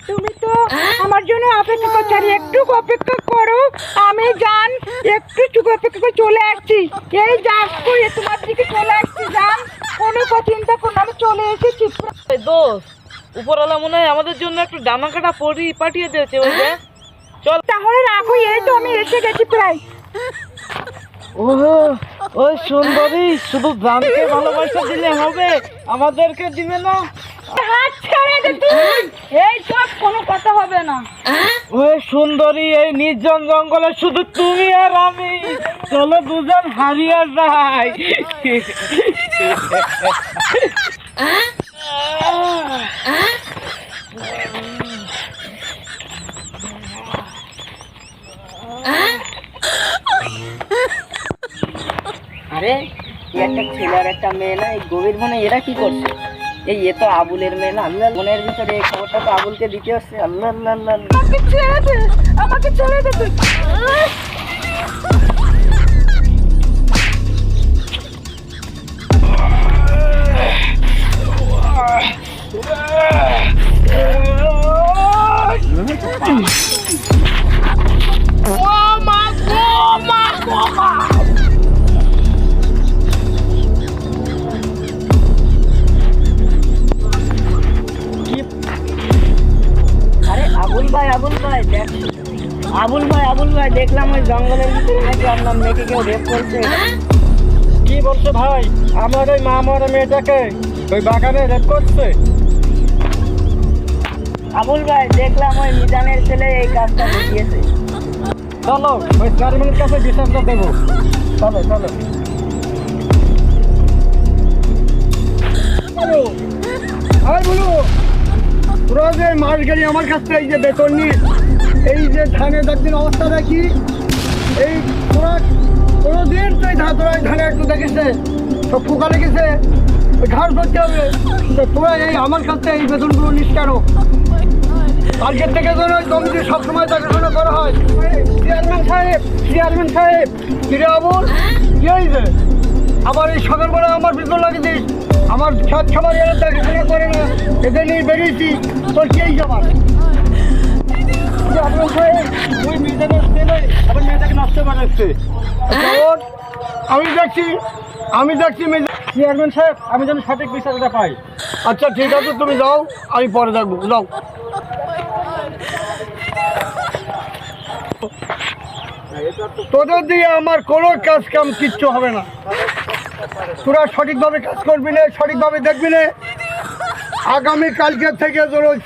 তুমি তো আমার জন্য অপেক্ষা করছো, আর একটু অপেক্ষা করো। আমি জান একটু অপেক্ষা করে চলে আসছি। এই যাচ্ছি, তোমার দিকে চলে আসছি জান, কোনো চিন্তা করো না, আমি চলে এসেছি। দোস্ত, উপরওয়ালা মনে হয় আমাদের জন্য একটু ডানা কাটা পরি পাঠিয়ে দিয়েছে। ওই যে চল তাহলে রাখো, এই তো আমি এসে গেছি প্রায়। ওই সুন্দরী, শুধু জানকে ভালোবাসা দিলে হবে, আমাদেরকে দিবে না? হাত ছেড়ে দে তুই, এই সব কোনো কথা হবে না। ওই সুন্দরী, এই নির্জন জঙ্গলে শুধু তুমি আর আমি, চলো দুজন হারিয়ে যাই। আরে একটা ছেলে আর একটা মেয়ে না, এই গভীর বনে এরা কি করছে? এ তো আবুলের মেয়ে না? আল্লাহ, মনের ভিতরে এই খবরটা তো আবুলকে দিতে হচ্ছে। আল্লাহ আল্লাহ আল্লাহ আল্লাহ। আমাকে ছেড়ে দে, আমাকে ছেড়ে দে তুই। আরে আবুল ভাই দেখ, আবুল ভাই দেখলাম ওই জঙ্গলের ভিতরে নাকি আপনার মেয়েকে কেউ রেপ করছে। কি বলছো ভাই? আমার ওই মামার মেয়েটাকে ওই বাগানে রেপ করছে? আবুল ভাই দেখলাম ওই মিজানের ছেলে এই কাজটা দেখিয়েছে। চলো ওই চেয়ারম্যানের কাছে বিচারটা দেবো। চলো চলো। আর বলো, তোরা যে মাস গেলি আমার কাছ থেকে এই যে বেতন নিস, এই যে ধানের একদিন অবস্থা দেখি, এই তোরা কোনোদিন তো এই তোরা এই ধানে একটু দেখেছে সব পোকা লেগেছে, ওই ঘাস ধরতে হবে, তো তোরা এই আমার কাছ থেকে এই বেতনগুলো নিস কেন? কালকের থেকে যেন ওই কমিটি সবসময় দেখাশোনা করা হয়। চেয়ারম্যান সাহেব ফিরে আবুল, কি হয়েছে? আবার এই সকালবেলা আমার বেতন লাগিয়ে দিস, আমার সব সবার এরা দেখাশোনা করে না, এদের নিয়ে বেরিয়েছি, তোর কি এই যাবার? চেয়ারম্যান সাহেব ওই মেয়েটাকে ছেলে আবার মেয়েটাকে নষ্ট করাচ্ছে। আমি দেখছি চেয়ারম্যান সাহেব, আমি যেন সঠিক বিচারটা পাই। আচ্ছা ঠিক আছে, তুমি যাও, আমি পরে দেখবো, যাও। তোদের দিয়ে আমার কোনো কাজ কাম কিচ্ছু হবে না, তোরা সঠিকভাবে কাজ করবি না, সঠিকভাবে দেখবি না। আগামী কালকের থেকে তোর ওই